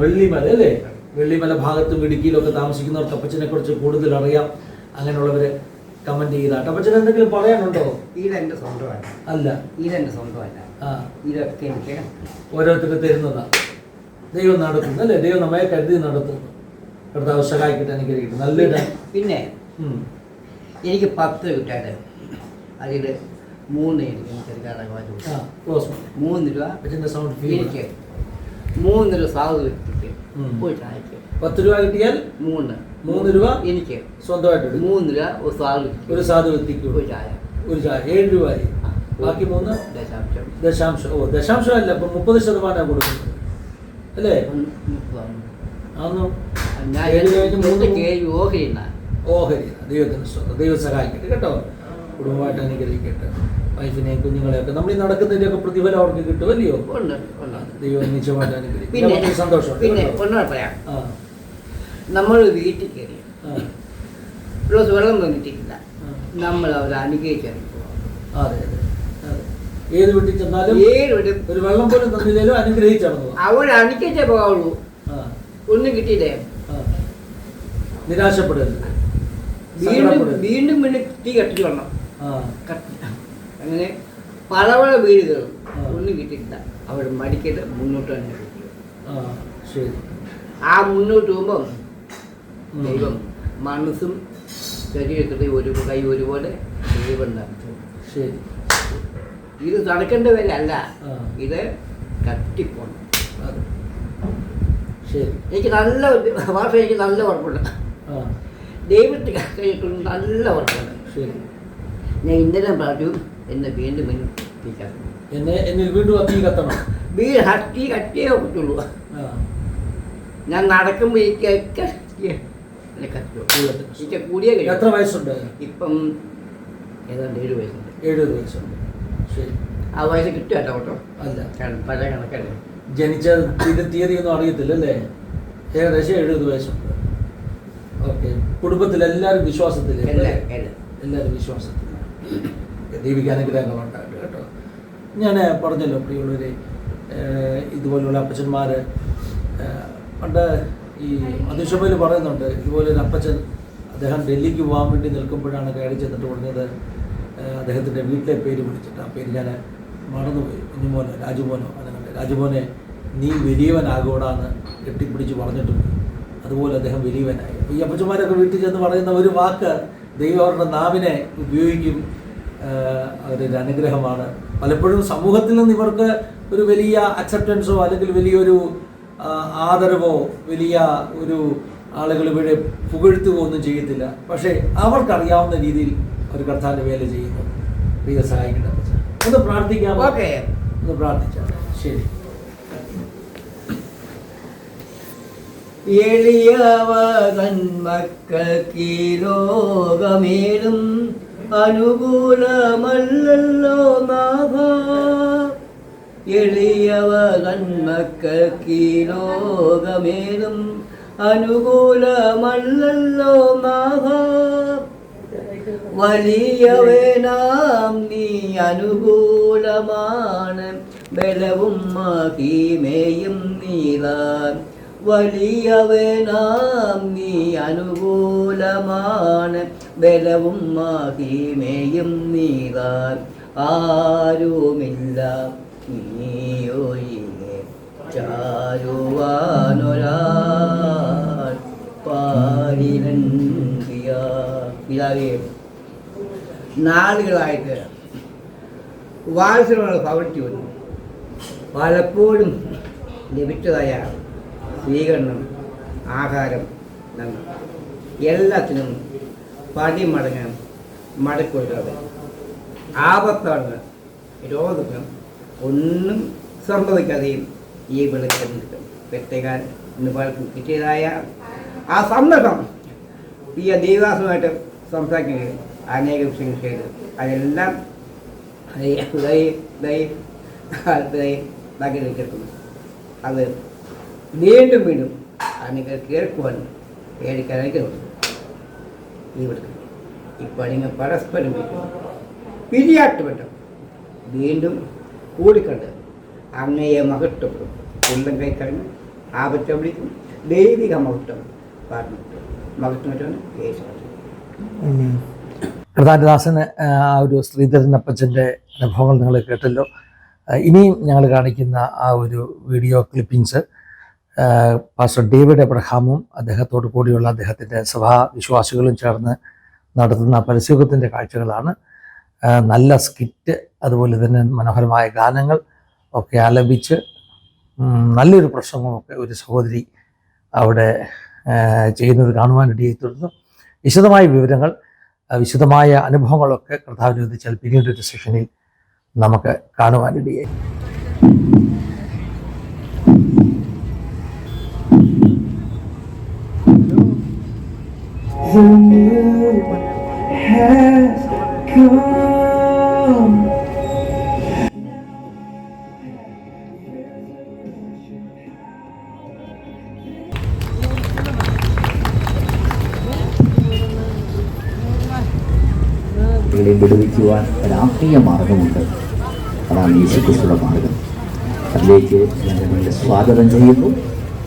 വെള്ളിമല അല്ലേ, വെള്ളിമല ഭാഗത്തും ഇടുക്കിയിലൊക്കെ താമസിക്കുന്നവർക്ക് അപ്പച്ചനെ കുറിച്ച് കൂടുതൽ അറിയാം. അങ്ങനെയുള്ളവർ കമന്റ് ചെയ്താട്ട് അപ്പച്ചൻ എന്തെങ്കിലും പറയാനുണ്ടോ? ഇതെന്റെ സ്വന്തമല്ല. അല്ല, ഇതെന്റെ സ്വന്തമല്ല. ഇതൊക്കെ എനിക്ക് ഓരോരുത്തർ തരുന്നതാണ്. ദൈവം നടത്തുന്നു അല്ലേ? ദൈവം നമ്മെ കരുതി നടത്തുന്നു. കർത്താവ് സഹായിക്കട്ടെ, അനുഗ്രഹിക്കട്ടെ. നല്ലൊരു പിന്നെ എനിക്ക് 10 കിട്ടാതെ അതിൽ 3 എനിക്ക് എനിക്ക് 3 രൂപ സാധു വ്യക്തിക്ക് പോയിട്ട് അയക്കും. 10 രൂപ കിട്ടിയാൽ 3 രൂപ എനിക്ക് സ്വന്തമായിട്ട് 3 രൂപ ഒരു സാധു വ്യക്തിക്ക് ഒരു ചായ 7 രൂപയായി. ബാക്കി 3 ദശാംശം. ദശാംശം അല്ല, ഇപ്പൊ 30% കൊടുക്കുന്നത് അല്ലേ? ഓഹരി. ദൈവത്തിന് സ്വന്തം. ദൈവം സഹായിക്കട്ടെ കേട്ടോ. കുടുംബമായിട്ട് അനുഗ്രഹിക്കട്ടെ. വൈഫിനെയും കുഞ്ഞുങ്ങളെയൊക്കെ നമ്മൾ ഈ നടക്കുന്നതിൻ്റെയൊക്കെ പ്രതിഫലം അവർക്ക് കിട്ടുമല്ലയോ? ദൈവം നിശ്ചയമായിട്ട് അനുഗ്രഹിക്കും. സന്തോഷം. പിന്നെ ഒന്നുകൂടെ പറയാം. നമ്മൾ വീട്ടിൽ കയറി വെള്ളം തന്നിട്ടില്ല, നമ്മൾ അവർ അനുഗ്രഹിച്ചു. അതെ അതെ. ഏത് വീട്ടിൽ ചെന്നാലും ഒരു വെള്ളം പോലും തന്നില്ലേലും അനുഗ്രഹിച്ചാണ് അവർ അനുഗ്രഹിച്ചേ പോകാവുള്ളൂ. ഒന്നും കിട്ടിയില്ലേ? നിരാശപ്പെടരുത്. വീണ്ടും തീ കത്തിച്ചു വരണം. അങ്ങനെ പല വീടുകൾ ഒന്നും കിട്ടിയില്ല. അവർ മടിക്കട്ട് മുന്നോട്ട് തന്നെ ശരി. ആ മുന്നോട്ട് പോകുമ്പം ദൈവം മനസ്സും ശരീരത്തിലെ ഒരു കൈ ഒരുപോലെ ദൈവം നടത്തും. ശരി. ഇത് നടക്കേണ്ട വരെ അല്ല, ഇത് കത്തിപ്പോണം. ശരി. എനിക്ക് നല്ല ഭാഷ, എനിക്ക് നല്ല ഉറപ്പുണ്ട്. ദൈവത്തെ കഴിഞ്ഞിട്ടുണ്ട്, നല്ല ഉറപ്പുണ്ട്. ശരി. ഞാൻ ഇന്നലെ പറഞ്ഞു എന്നെ വീണ്ടും എന്നിൽ വീണ്ടും തീ കത്തണം. തീ കട്ടിയേ പറ്റുള്ളൂ. ഞാൻ നടക്കുമ്പോൾ കൂടിയ എത്ര വയസ്സുണ്ട്? ഇപ്പം ഏതാണ്ട് 7 വയസ്സുണ്ട്. 70 വയസ്സുണ്ട്. ശരി. ആ വയസ്സ് കിട്ടും കേട്ടോ കേട്ടോ. അല്ല, പഴയ കണക്കല്ലേ. ജനിച്ച തീയതി ഒന്നും അറിയത്തില്ല അല്ലേ? ഏകദേശം 70 വയസ്സുണ്ട്. ഓക്കെ. കുടുംബത്തിൽ എല്ലാവരും വിശ്വാസത്തില്ല? എല്ലാവരും വിശ്വാസത്തില്ല. ദൈവിക അനുഗ്രഹങ്ങളുണ്ടായിട്ട് കേട്ടോ. ഞാൻ പറഞ്ഞല്ലോ പ്രിയമുള്ളവരെ, ഇതുപോലുള്ള അപ്പച്ചന്മാർ പണ്ട് ഈ മധുശഭയിൽ പറയുന്നുണ്ട്, ഇതുപോലൊരു അപ്പച്ചൻ അദ്ദേഹം ഡൽഹിക്ക് പോകാൻ വേണ്ടി നിൽക്കുമ്പോഴാണ് കയറി ചെന്നിട്ട് പറഞ്ഞത് അദ്ദേഹത്തിൻ്റെ വീട്ടിലെ പേര് വിളിച്ചിട്ട്, ആ പേര് ഞാൻ മറന്നുപോയി, കുഞ്ഞുമോനോ രാജുമോനോ അങ്ങനെ, രാജുമോനെ നീ വലിയവനാകൂടാന്ന് കെട്ടിപ്പിടിച്ച് പറഞ്ഞിട്ടുണ്ട്. അതുപോലെ അദ്ദേഹം വലിയവനായി. ഈ അപ്പച്ചന്മാരൊക്കെ വീട്ടിൽ ചെന്ന് പറയുന്ന ഒരു വാക്ക് ദൈവം അവരുടെ നാവിനെ ഉപയോഗിക്കും. അവരൊരു അനുഗ്രഹമാണ്. പലപ്പോഴും സമൂഹത്തിൽ നിന്ന് ഇവർക്ക് ഒരു വലിയ അക്സെപ്റ്റൻസോ അല്ലെങ്കിൽ വലിയൊരു ആദരവോ വലിയ ഒരു ആളുകൾ ഇവിടെ പുകഴ്ത്തുകയോ ഒന്നും ചെയ്യത്തില്ല. പക്ഷേ അവർക്കറിയാവുന്ന രീതിയിൽ ഒരു കർത്താവിൻ്റെ വേല ചെയ്യുന്നു. പ്രിയ സഹായിക്കണം. ഒന്ന് പ്രാർത്ഥിക്കാമോ? ഒന്ന് പ്രാർത്ഥിച്ചാൽ ശരി. എളിയവൻ മക്കൾക്ക് ലോകമേലും അനുകൂലമല്ലല്ലോ നാഥ. എളിയവൻ മക്കൾക്ക് ലോകമേലും അനുകൂലമല്ലല്ലോ നാഥ. വലിയവനാം നീ അനുകൂലമാണ്, ബലവും മഹിമയും നീതാൻ. വലിയവനാം നീ അനുകൂലമാണ്, ബലവും മഹിമയും നീതാൻ. ആരുമില്ല നീയൊഴികെ ചാരുവാനൊരാൾ പാരിലൻകിയ. പിതാവേ, നാളുകളായിട്ട് വാത്സല്യമുള്ള പ്രവൃത്തി വന്നു. പലപ്പോഴും ലഭിച്ചതായ സ്വീകരണം, ആഹാരം, എല്ലാത്തിനും പടിമടങ്ങ് മടക്കൊടുക്കാതെ ആപത്താണ് രോഗം ഒന്നും സംഭവിക്കാതെയും ഈ വെളിച്ചം കിട്ടും. വ്യക്തികാൻ ഇന്ന് കിട്ടിയതായ ആ സന്ദർഭം ഈ ദൈവദാസനുമായിട്ട് സംസാരിക്കുകയും അനേക വിഷയങ്ങൾ ചെയ്ത് അതെല്ലാം കേൾക്കുന്നു. അത് വീണ്ടും വീണ്ടും നിങ്ങൾ കേൾക്കുവാൻ പേടിക്കാനായിട്ടുണ്ട്. ഇവിടെ ഇപ്പോൾ നിങ്ങൾ പരസ്പരം പിരിയാട്ടുപെട്ടും വീണ്ടും കൂടിക്കണ്ട് അങ്ങയെ മഹത്വപ്പെടും. ഉള്ളം കൈ കഴിഞ്ഞ് ആപത്തെ വിളിക്കും. ദൈവിക മഹത്വം പറഞ്ഞു മഹത്വമായിട്ടാണ് യേശു. കർത്താദാസന് ആ ഒരു ശ്രീധരൻ അപ്പച്ചൻ്റെ അനുഭവങ്ങൾ നിങ്ങൾ കേട്ടല്ലോ. ഇനിയും ഞങ്ങൾ കാണിക്കുന്ന ആ ഒരു വീഡിയോ ക്ലിപ്പിങ്സ് പാസ്റ്റർ ഡേവിഡ് എബ്രഹാമും അദ്ദേഹത്തോടു കൂടിയുള്ള അദ്ദേഹത്തിൻ്റെ സഭാ വിശ്വാസികളും ചേർന്ന് നടത്തുന്ന പരസ്യത്തിൻ്റെ കാഴ്ചകളാണ്. നല്ല സ്കിറ്റ്, അതുപോലെ തന്നെ മനോഹരമായ ഗാനങ്ങൾ ഒക്കെ ആലപിച്ച് നല്ലൊരു പ്രസംഗമൊക്കെ ഒരു സഹോദരി അവിടെ ചെയ്യുന്നത് കാണുവാനിടയായി തീർന്നു. വിശദമായ വിവരങ്ങൾ, വിശദമായ അനുഭവങ്ങളൊക്കെ കർത്താവിനെ ഉദ്ദേശിച്ചാൽ പിന്നീടൊരു സെഷനിൽ നമുക്ക് കാണുവാനിടയായി. The new has come. വിടുവിക്കുവാൻ ഒരാത്മീയ മാർഗമുണ്ട്. അതാണ് യേശുക്രിസ്തുവിന്റെ മാർഗം. അതിലേക്ക് ഞങ്ങൾ സ്വാഗതം ചെയ്യുന്നു.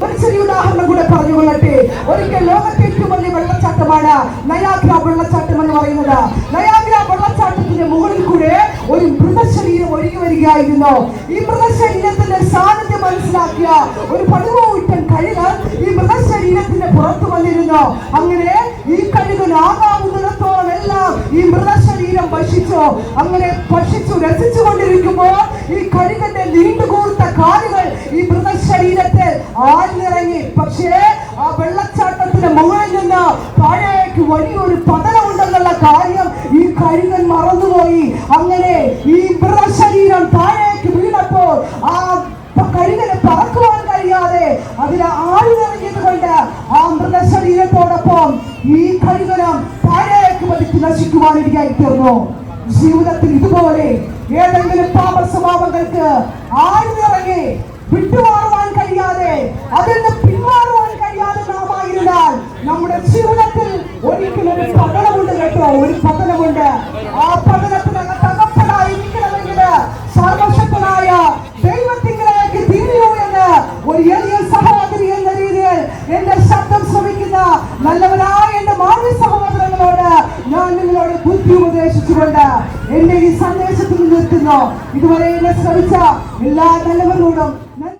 ഒരു ചെറിയ ഉദാഹരണം കൂടെ പറഞ്ഞുകൊള്ളട്ടെ. ഒരിക്കൽ ലോകത്തെ ഏറ്റവും വലിയ വെള്ളച്ചാട്ടമാണ് നയാഗ്ര വെള്ളച്ചാട്ടം എന്ന് പറയുന്നത്. നയാഗ്ര വെള്ളച്ചാട്ടത്തിന്റെ മുകളിൽ കൂടെ ഒരു മൃതശരീരം ഒഴുകി വരികയായിരുന്നു. ഈ മൃതശരീരത്തിന്റെ സാന്നിധ്യം മനസ്സിലാക്കിയ ഒരു പടുകൂറ്റൻ കഴുകൻ ഈ മൃതശരീരത്തിന്റെ പുറത്തു വന്നിരുന്നു. അങ്ങനെ ഈ കഴുകൻ ആകാവുന്നിടത്തോളം എല്ലാം ഈ മൃതശരീരം ഭക്ഷിച്ചു. അങ്ങനെ ഭക്ഷിച്ചു രസിച്ചുകൊണ്ടിരിക്കുമ്പോൾ ഈ കഴുകന്റെ നീണ്ടുകൂർത്ത കാലുകൾ ഈ മൃതശരീരത്തെ ആഴ്ന്നിറങ്ങി. പക്ഷേ ആ വെള്ളച്ചാട്ടത്തിന്റെ മുകളിൽ നിന്ന് താഴേക്ക് വലിയൊരു പതനമുണ്ടെന്നുള്ള കാര്യം ഈ കഴുകൻ മറന്നുപോയി. അങ്ങനെ ഈ മൃതശരീരം താഴേക്ക് വീണപ്പോൾ ആ കഴുകന് പറക്കുവാൻ കഴിയാതെ അതിൽ ആഴ്ന്നിറങ്ങിയത് കൊണ്ട് ആ മൃതശരീരത്തോടൊപ്പം പറയുന്നു. ജീവിതത്തിൽ ഇതുപോലെ ഏതെങ്കിലും പാപ സ്വഭാവങ്ങൾക്ക് ആഴ്ന്നിറങ്ങി വിട്ടുമാറുവാൻ കഴിയാതെ, അതിൽ നിന്ന് പിന്മാറുവാൻ കഴിയാതെ നാമായിരുന്നാൽ നമ്മുടെ ജീവിതത്തിൽ ഒരിക്കലും ഒരു പതനമുണ്ട് കേട്ടോ, ഒരു പതനമുണ്ട്. ആ പതനത്തിനകത്ത് അകപ്പെടാതിരിക്കണമെങ്കിൽ സർവശക്തനായ ദൈവത്തിലേക്ക് തിരിയൂ എന്ന് ഒരു എളിയ സഹോദരി എന്ന രീതിയിൽ എന്റെ ശബ്ദം ശ്രമിക്കുന്ന നല്ലവരായ എന്റെ മാതൃ സഹോദരങ്ങളോട് ഞാൻ നിങ്ങളോട് ബുദ്ധി ഉപദേശിച്ചുകൊണ്ട് എന്റെ ഈ സന്ദേശത്തിൽ നിർത്തുന്നു. ഇതുവരെ എന്നെ ശ്രമിച്ച എല്ലാ നല്ലവരോടും